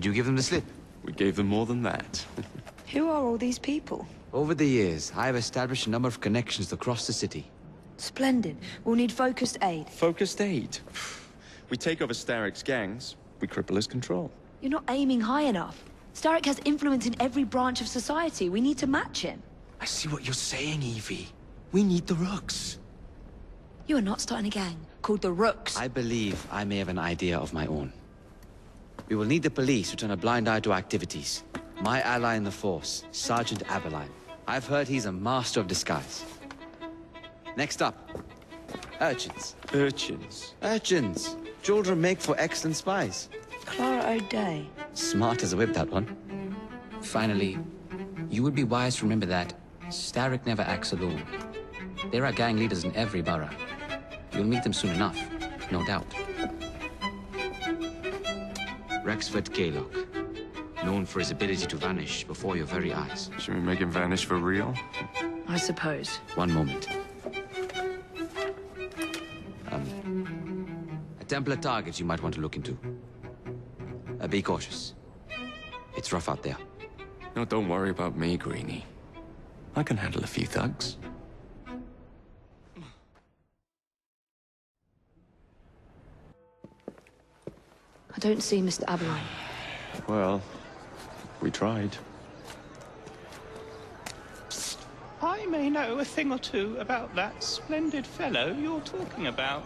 Did you give them the slip? We gave them more than that. Who are all these people? Over the years, I have established a number of connections across the city. Splendid. We'll need focused aid. Focused aid. We take over Starrick's gangs, we cripple his control. You're not aiming high enough. Starrick has influence in every branch of society. We need to match him. I see what you're saying, Evie. We need the Rooks. You are not starting a gang called the Rooks. I believe I may have an idea of my own. We will need the police to turn a blind eye to activities. My ally in the force, Sergeant Aberline. I've heard he's a master of disguise. Next up, urchins. Urchins? Urchins. Children make for excellent spies. Clara O'Day. Smart as a whip, that one. Finally, you would be wise to remember that Starrick never acts alone. There are gang leaders in every borough. You'll meet them soon enough, no doubt. Rexford Kaylock, known for his ability to vanish before your very eyes. Should we make him vanish for real? I suppose. One moment. A Templar target you might want to look into. Be cautious. It's rough out there. No, don't worry about me, Greenie. I can handle a few thugs. I don't see Mr. Aberline. Well, we tried. I may know a thing or two about that splendid fellow you're talking about.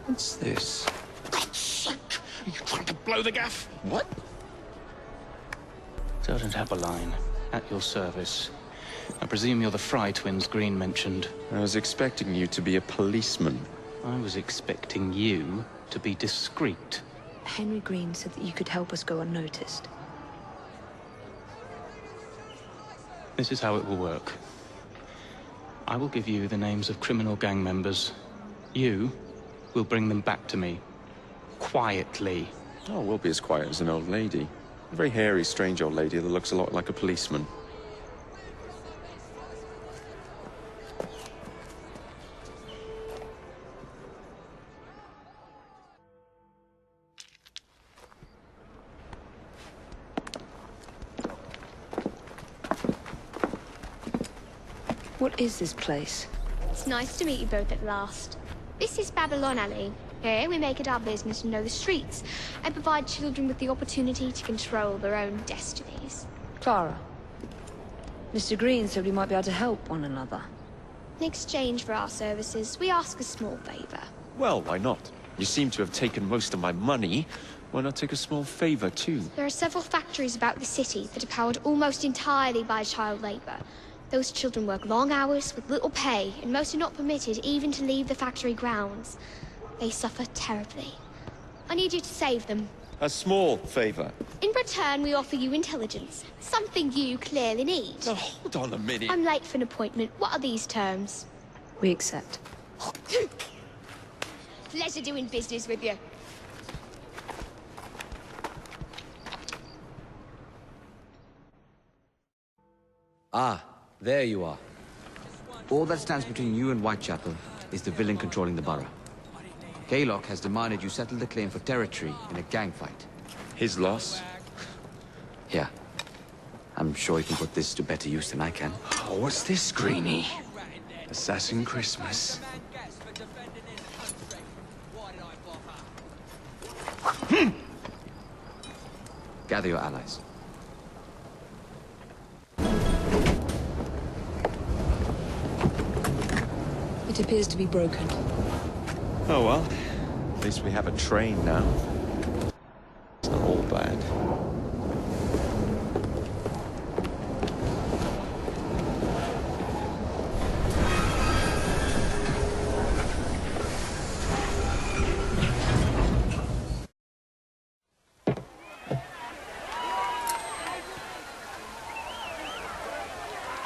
What's this? God's sake! Are you trying to blow the gaff? What? Sergeant Aberline, at your service. I presume you're the Fry twins Green mentioned. I was expecting you to be a policeman. I was expecting you to be discreet. Henry Green said that you could help us go unnoticed. This is how it will work. I will give you the names of criminal gang members. You will bring them back to me. Quietly. Oh, we'll be as quiet as an old lady. A very hairy, strange old lady that looks a lot like a policeman. What is this place? It's nice to meet you both at last. This is Babylon Alley. Here we make it our business to know the streets and provide children with the opportunity to control their own destinies. Clara. Mr. Green said we might be able to help one another. In exchange for our services, we ask a small favor. Well, why not? You seem to have taken most of my money. Why not take a small favor, too? There are several factories about the city that are powered almost entirely by child labor. Those children work long hours with little pay, and most are not permitted even to leave the factory grounds. They suffer terribly. I need you to save them. A small favor. In return, we offer you intelligence. Something you clearly need. Oh, hold on a minute. I'm late for an appointment. What are these terms? We accept. Pleasure doing business with you. Ah, there you are. All that stands between you and Whitechapel is the villain controlling the borough. Kaylock has demanded you settle the claim for territory in a gang fight. His loss? Yeah. I'm sure you can put this to better use than I can. Oh, what's this, Greenie? Assassin Christmas. Gather your allies. It appears to be broken. Oh well, at least we have a train now. It's not all bad.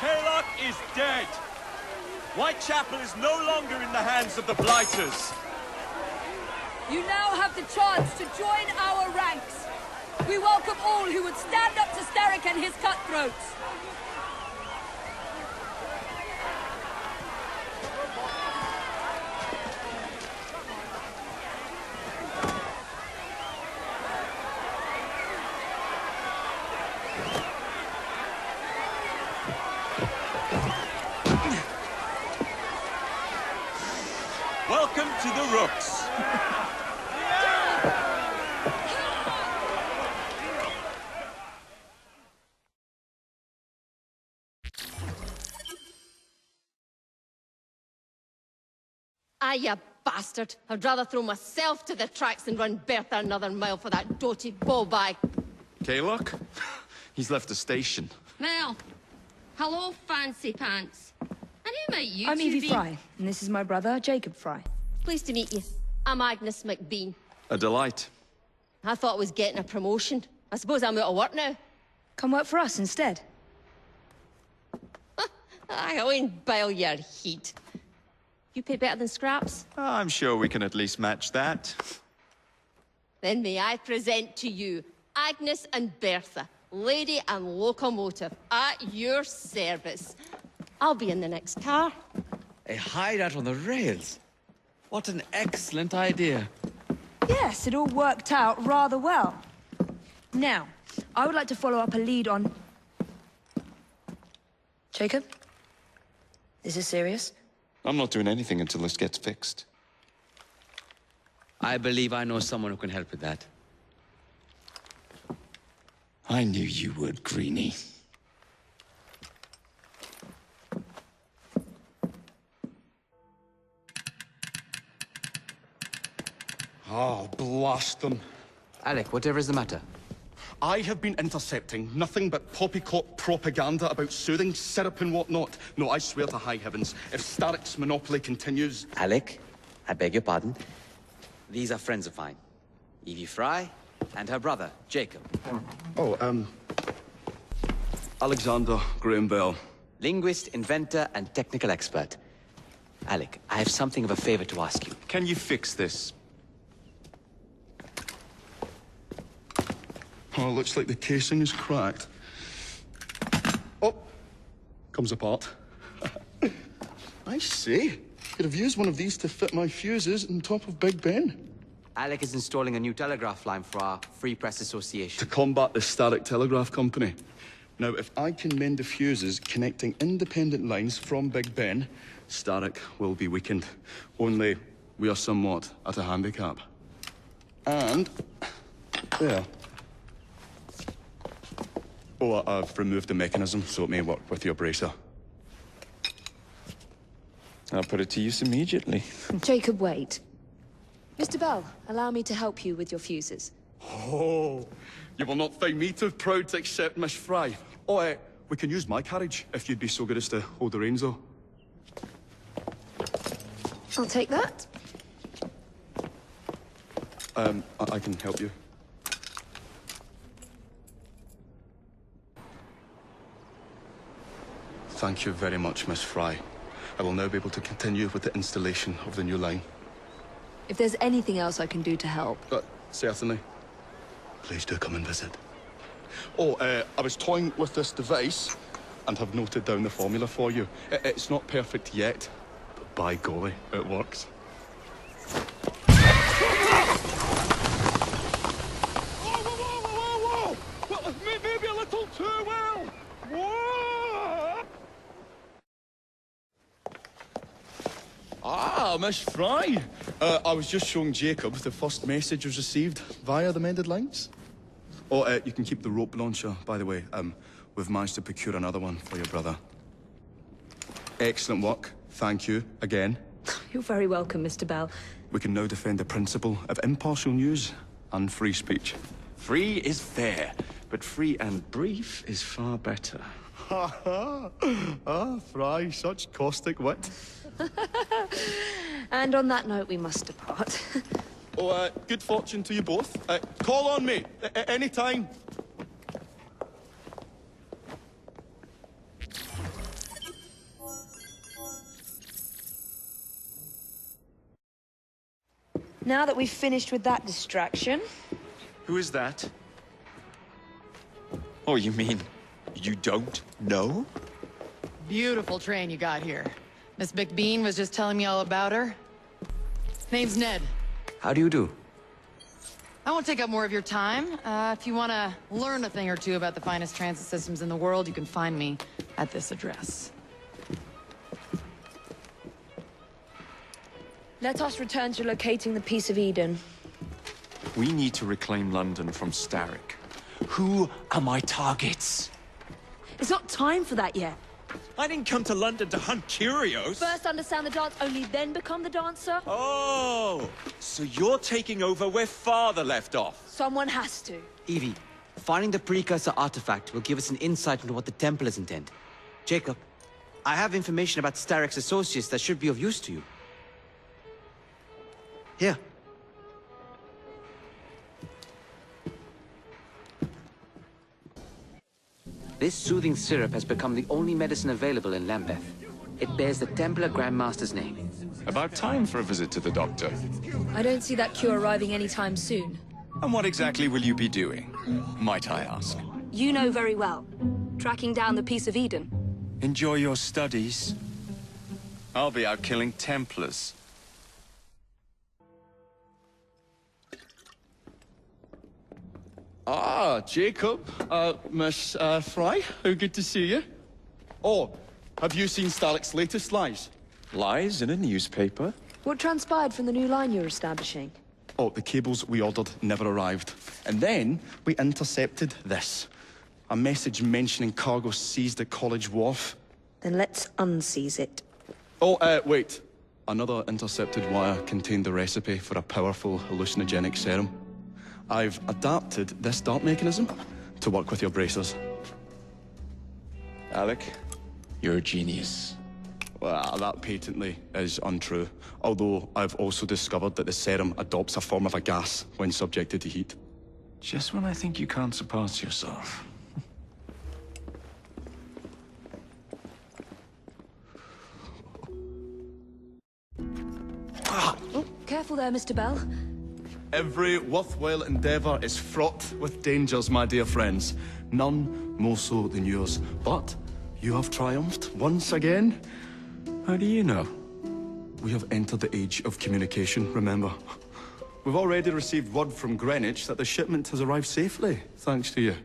Kaylock is dead! Whitechapel is no longer in the hands of the Blighters. You now have the chance to join our ranks. We welcome all who would stand up to Starrick and his cutthroats. Welcome to the Rooks. Ah, you bastard. I'd rather throw myself to the tracks than run Bertha another mile for that doted ball-bag. Kaylock? He's left the station. Well, hello, fancy pants. And who might you I'm two Evie be? Fry, and this is my brother, Jacob Fry. Pleased to meet you. I'm Agnes McBean. A delight. I thought I was getting a promotion. I suppose I'm out of work now. Come work for us instead. I won't bile your heat. You pay better than scraps? I'm sure we can at least match that. Then may I present to you Agnes and Bertha, lady and locomotive, at your service. I'll be in the next car. A hideout on the rails. What an excellent idea. Yes, it all worked out rather well. Now, I would like to follow up a lead on... Jacob? Is this serious? I'm not doing anything until this gets fixed. I believe I know someone who can help with that. I knew you would, Greenie. Oh, blast them. Alec, whatever is the matter? I have been intercepting nothing but poppycock propaganda about soothing syrup and whatnot. No, I swear to high heavens, if Starrick's monopoly continues... Alec, I beg your pardon. These are friends of mine. Evie Fry and her brother, Jacob. Oh, Alexander Graham Bell. Linguist, inventor, and technical expert. Alec, I have something of a favor to ask you. Can you fix this? Oh, looks like the casing is cracked. Oh, comes apart. I see. Could have used one of these to fit my fuses on top of Big Ben. Alec is installing a new telegraph line for our Free Press Association. To combat the Starrick Telegraph Company. Now, if I can mend the fuses connecting independent lines from Big Ben, Starrick will be weakened. Only we are somewhat at a handicap. And... there. Oh, I've removed the mechanism so it may work with your bracer. I'll put it to use immediately. Jacob, wait. Mr. Bell, allow me to help you with your fuses. Oh, you will not find me too proud to accept Miss Fry. Oh, we can use my carriage, if you'd be so good as to hold the reins, though. I'll take that. I can help you. Thank you very much, Miss Fry. I will now be able to continue with the installation of the new line. If there's anything else I can do to help. Certainly. Please do come and visit. Oh, I was toying with this device and have noted down the formula for you. It's not perfect yet, but by golly, it works. Whoa! Well, maybe a little too well! Whoa! Ah, Miss Fry. I was just showing Jacob the first message was received via the mended lines. Oh, you can keep the rope launcher, by the way. We've managed to procure another one for your brother. Excellent work. Thank you, again. You're very welcome, Mr. Bell. We can now defend the principle of impartial news and free speech. Free is fair, but free and brief is far better. Ha ha! Ah, Fry, such caustic wit. And on that note, we must depart. Oh, good fortune to you both. Call on me, anytime. Now that we've finished with that distraction... Who is that? Oh, you mean you don't know? Beautiful train you got here. Miss McBean was just telling me all about her. Name's Ned. How do you do? I won't take up more of your time. If you want to learn a thing or two about the finest transit systems in the world, you can find me at this address. Let us return to locating the Piece of Eden. We need to reclaim London from Starrick. Who are my targets? It's not time for that yet. I didn't come to London to hunt curios. First understand the dance, only then become the dancer. Oh, so you're taking over where Father left off. Someone has to. Evie, finding the precursor artifact will give us an insight into what the Templars intend. Jacob, I have information about Starrick's associates that should be of use to you. Here. This soothing syrup has become the only medicine available in Lambeth. It bears the Templar Grandmaster's name. About time for a visit to the doctor. I don't see that cure arriving anytime soon. And what exactly will you be doing, might I ask? You know very well. Tracking down the Piece of Eden. Enjoy your studies. I'll be out killing Templars. Ah, Jacob. Miss Fry, how good to see you. Oh, have you seen Starrick's latest lies? Lies in a newspaper? What transpired from the new line you're establishing? Oh, the cables we ordered never arrived. And then we intercepted this. A message mentioning cargo seized at College Wharf. Then let's unseize it. Oh, wait. Another intercepted wire contained the recipe for a powerful hallucinogenic serum. I've adapted this dart mechanism to work with your bracers. Alec, you're a genius. Well, that patently is untrue. Although I've also discovered that the serum adopts a form of a gas when subjected to heat. Just when I think you can't surpass yourself. Oh, careful there, Mr. Bell. Every worthwhile endeavour is fraught with dangers, my dear friends. None more so than yours. But you have triumphed once again. How do you know? We have entered the age of communication, remember? We've already received word from Greenwich that the shipment has arrived safely, thanks to you.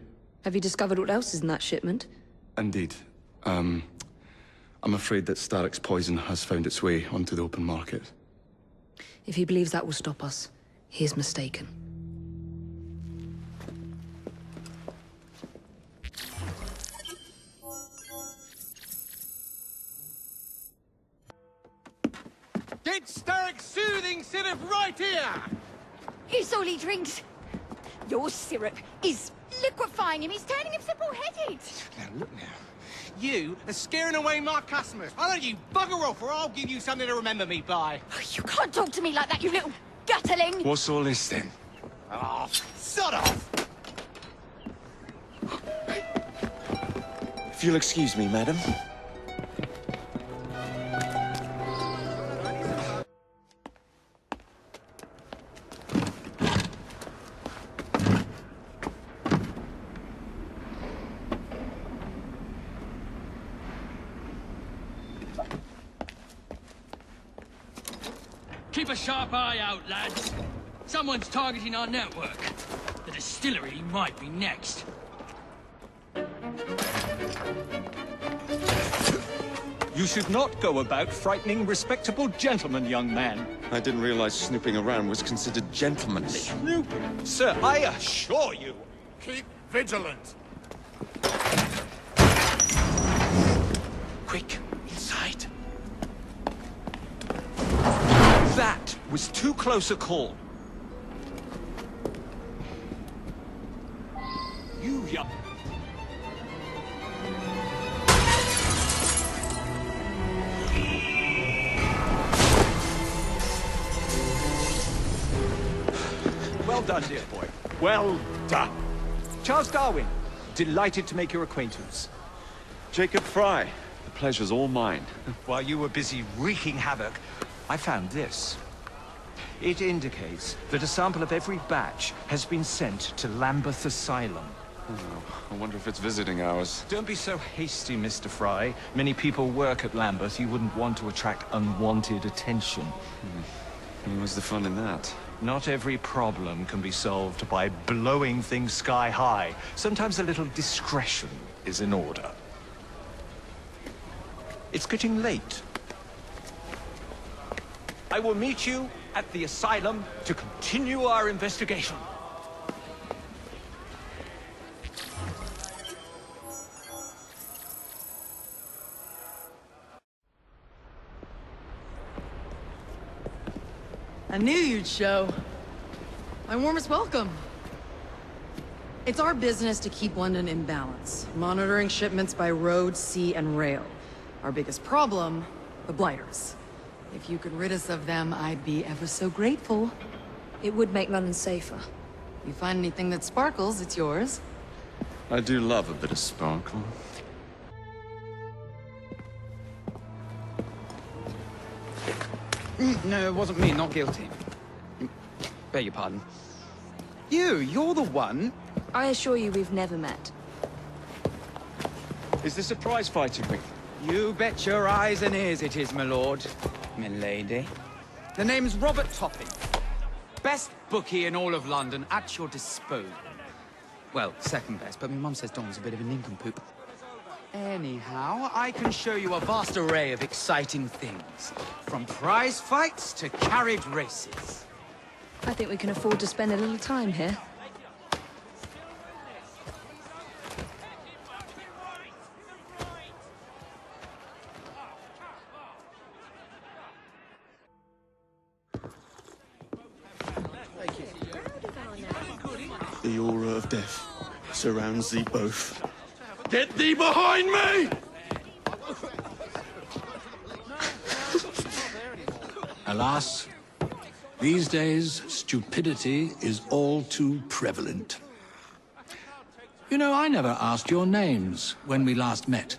Have you discovered what else is in that shipment? Indeed. I'm afraid that Starrick's poison has found its way onto the open market. If he believes that will stop us, he is mistaken. Get Starrick's soothing syrup right here! It's all he drinks. Your syrup is liquefying him. He's turning him simple-headed. Now, look now. You are scaring away my customers. Why don't you bugger off or I'll give you something to remember me by. You can't talk to me like that, you little gutterling. What's all this then? Oh, sod off! If you'll excuse me, madam. Keep a sharp eye out, lads. Someone's targeting our network. The distillery might be next. You should not go about frightening respectable gentlemen, young man. I didn't realize snooping around was considered gentlemanly. Snooping? Sir, I assure you. Keep vigilant. Quick, inside. That was too close a call. You young... Well done, dear boy. Well done. Charles Darwin, delighted to make your acquaintance. Jacob Fry, the pleasure's all mine. While you were busy wreaking havoc, I found this. It indicates that a sample of every batch has been sent to Lambeth Asylum. Oh, I wonder if it's visiting hours. Don't be so hasty, Mr. Fry. Many people work at Lambeth. You wouldn't want to attract unwanted attention. And what's the fun in that? Not every problem can be solved by blowing things sky high. Sometimes a little discretion is in order. It's getting late. I will meet you at the asylum to continue our investigation. I knew you'd show. My warmest welcome. It's our business to keep London in balance, monitoring shipments by road, sea, and rail. Our biggest problem, the blighters. If you could rid us of them, I'd be ever so grateful. It would make London safer. You find anything that sparkles, it's yours. I do love a bit of sparkle. No, it wasn't me, not guilty. Beg your pardon. You're the one. I assure you we've never met. Is this a prize fighting ring? You bet your eyes and ears it is, my lord. Milady. The name's Robert Topping. Best bookie in all of London, at your disposal. Well, second best, but my mum says Don's a bit of a nincompoop. Anyhow, I can show you a vast array of exciting things. From prize fights to carriage races. I think we can afford to spend a little time here. The aura of death surrounds thee both. Get thee behind me! Alas, these days, stupidity is all too prevalent. You know, I never asked your names when we last met.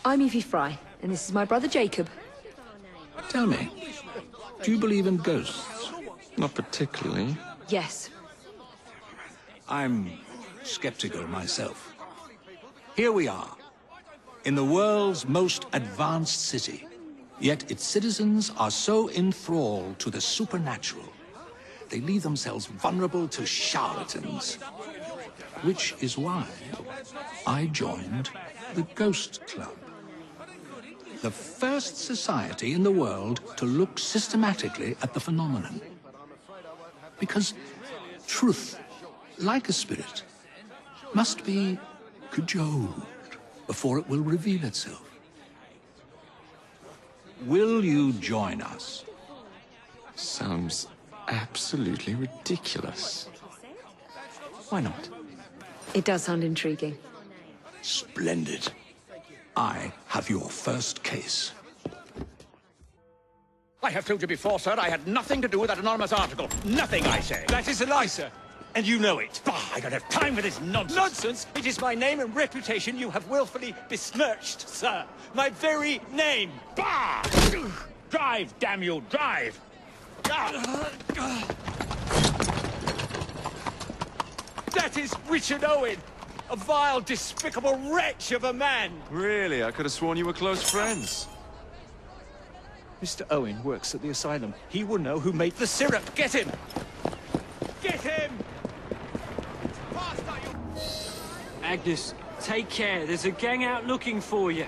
I'm Evie Fry, and this is my brother Jacob. Tell me, do you believe in ghosts? Not particularly. Yes. I'm skeptical myself. Here we are, in the world's most advanced city, yet its citizens are so enthralled to the supernatural, they leave themselves vulnerable to charlatans. Which is why I joined the Ghost Club. The first society in the world to look systematically at the phenomenon. Because truth, like a spirit, must be cajoled before it will reveal itself. Will you join us? Sounds absolutely ridiculous. Why not? It does sound intriguing. Splendid. I have your first case. I have told you before, sir, I had nothing to do with that anonymous article. Nothing, I say. That is a lie, sir. And you know it. Bah, I don't have time for this nonsense. Nonsense? It is my name and reputation you have willfully besmirched, sir. My very name. Bah! Drive, damn you, drive! That is Richard Owen, a vile, despicable wretch of a man. Really? I could have sworn you were close friends. Mr. Owen works at the asylum. He will know who made the syrup. Get him! Get him! Agnes, take care. There's a gang out looking for you.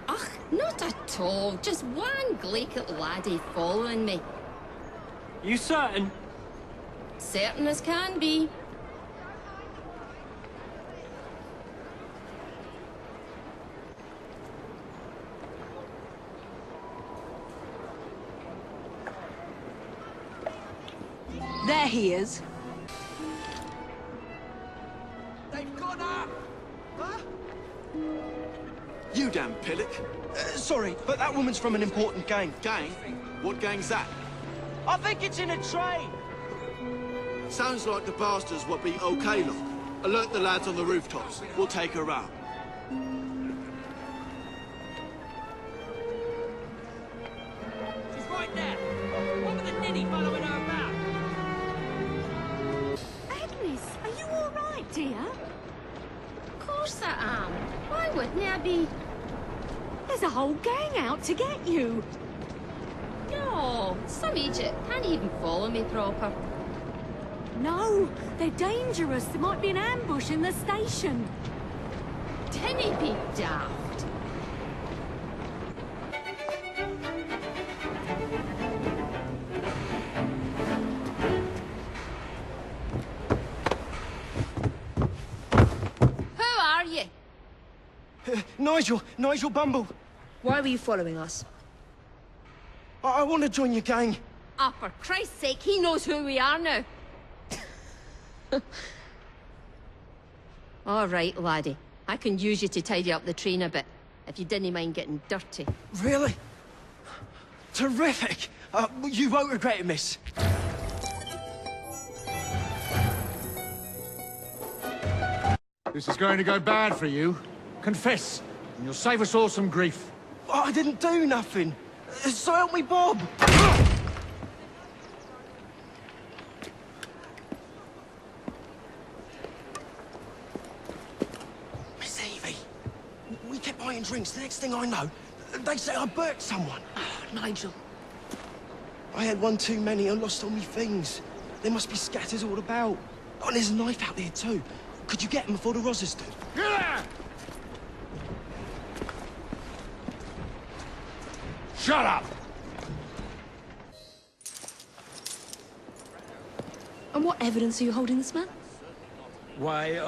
Ach, not at all. Just one glaikit laddie following me. You certain? Certain as can be. There he is. They've gone up! Huh? You damn pillock. Sorry, but that woman's from an important gang. Gang? What gang's that? I think it's in a train. Sounds like the bastards what be okay, look. Alert the lads on the rooftops. We'll take her out. She's right there. What with the ninny following her about? Agnes, are you all right, dear? Of course I am. Why wouldn't I be? There's a whole gang out to get you. Oh, some Egypt can't even follow me proper. No, they're dangerous. There might be an ambush in the station. Timmy be daft. Who are you? Nigel Bumble. Why were you following us? I want to join your gang. Ah, for Christ's sake, he knows who we are now. All right, laddie. I can use you to tidy up the train a bit, if you didn't mind getting dirty. Really? Terrific. You won't regret it, miss. This is going to go bad for you. Confess, and you'll save us all some grief. I didn't do nothing. So help me, Bob. Miss Evie, we kept buying drinks. The next thing I know, they say I burnt someone. Oh, Nigel. I had one too many and lost all my things. There must be scatters all about. Oh, and there's a knife out there too. Could you get them before the Rozzers do? Shut up! And what evidence are you holding this man? Why,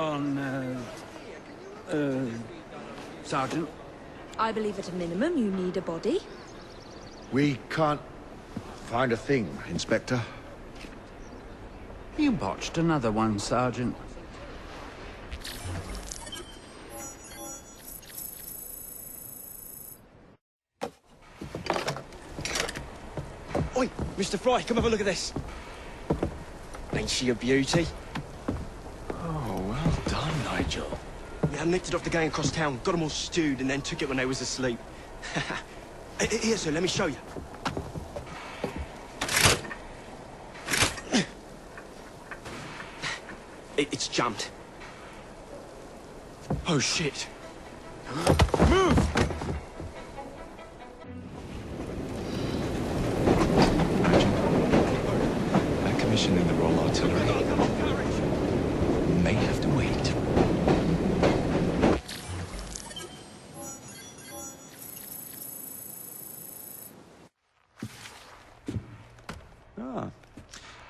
Sergeant? I believe at a minimum you need a body. We can't find a thing, Inspector. You botched another one, Sergeant. Oi, Mr. Fry, come have a look at this. Ain't she a beauty? Oh, well done, Nigel. Yeah, I nicked it off the gang across town, got them all stewed, and then took it when they was asleep. Here, sir, let me show you. It's jumped. Oh, shit. Move! That commission in the Royal Artillery may have to wait.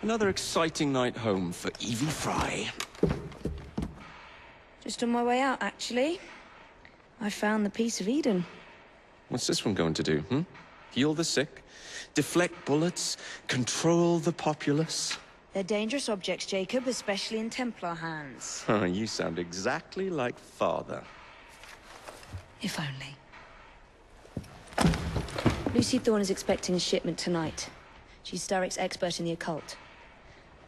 Another exciting night home for Evie Fry. Just on my way out, actually. I found the Piece of Eden. What's this one going to do, Heal the sick, deflect bullets, control the populace? They're dangerous objects, Jacob, especially in Templar hands. Oh, you sound exactly like Father. If only. Lucy Thorne is expecting a shipment tonight. She's Starrick's expert in the occult.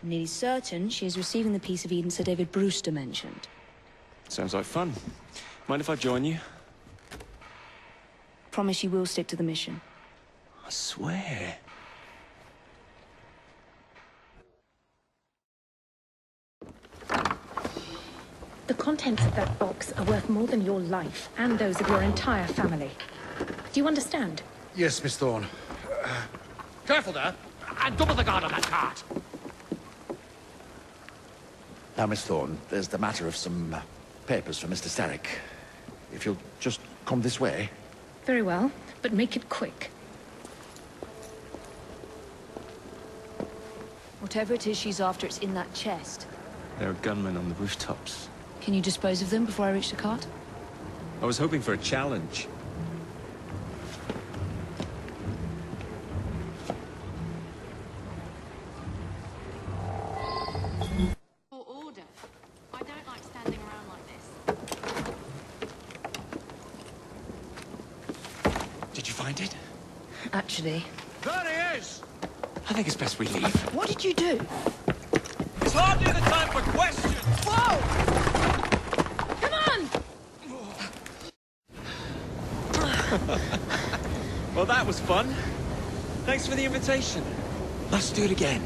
I'm nearly certain she is receiving the Piece of Eden Sir David Brewster mentioned. Sounds like fun. Mind if I join you? Promise you will stick to the mission. I swear. The contents of that box are worth more than your life and those of your entire family. Do you understand? Yes, Miss Thorne. Careful there! And double the guard on that cart! Now, Miss Thorne, there's the matter of some papers for Mr. Starrick. If you'll just come this way. Very well, but make it quick. Whatever it is she's after, it's in that chest. There are gunmen on the rooftops. Can you dispose of them before I reach the cart? I was hoping for a challenge. Order. I don't like standing around like this. Did you find it? Actually. There he is! I think it's best we leave. What did you do? It's hardly the time for questions! Whoa! Come on! Well, that was fun. Thanks for the invitation. Let's do it again.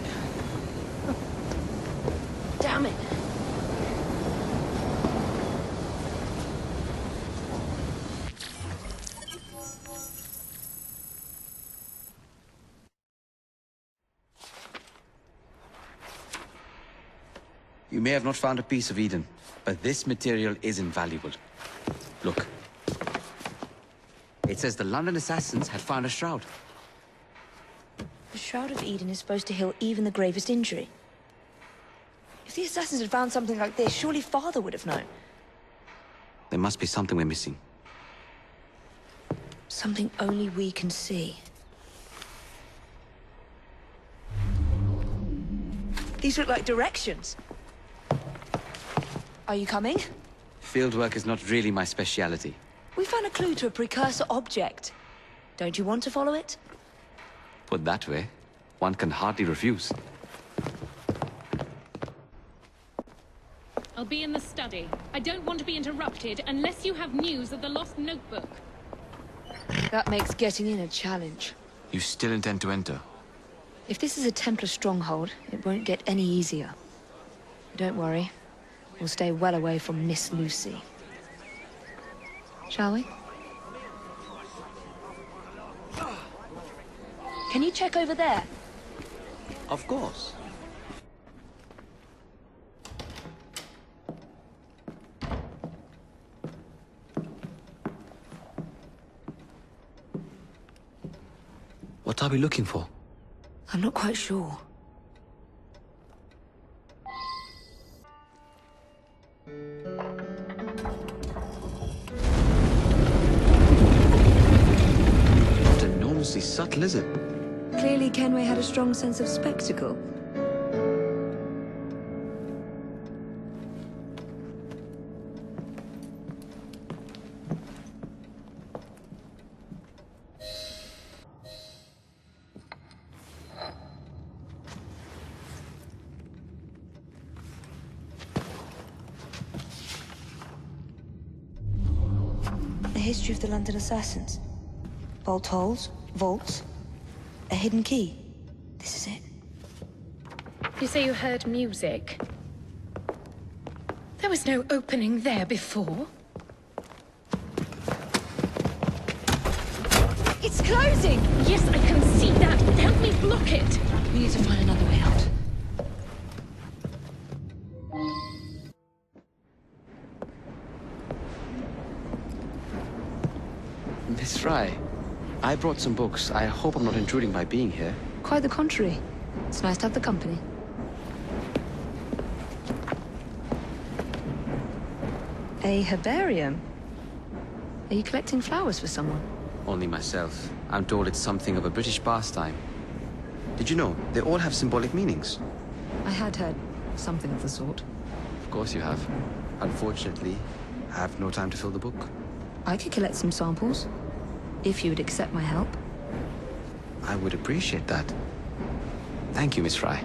Damn it. You may have not found a piece of Eden, but this material is invaluable. Look. It says the London assassins had found a shroud. The Shroud of Eden is supposed to heal even the gravest injury. If the assassins had found something like this, surely Father would have known. There must be something we're missing. Something only we can see. These look like directions. Are you coming? Fieldwork is not really my speciality. We found a clue to a precursor object. Don't you want to follow it? Put that way, one can hardly refuse. I'll be in the study. I don't want to be interrupted unless you have news of the lost notebook. That makes getting in a challenge. You still intend to enter? If this is a Templar stronghold, it won't get any easier. Don't worry. We'll stay well away from Miss Lucy. Shall we? Can you check over there? Of course. What are we looking for? I'm not quite sure. Not enormously subtle, is it? Clearly Kenway had a strong sense of spectacle. The history of the London assassins. Bolt holes, vaults, a hidden key. This is it. You say you heard music? There was no opening there before. It's closing! Yes, I can see that. Help me block it. We need to find another way out. Miss Fry, I brought some books. I hope I'm not intruding by being here. Quite the contrary. It's nice to have the company. A herbarium? Are you collecting flowers for someone? Only myself. I'm told it's something of a British pastime. Did you know, they all have symbolic meanings? I had heard something of the sort. Of course you have. Unfortunately, I have no time to fill the book. I could collect some samples, if you would accept my help. I would appreciate that. Thank you, Miss Fry.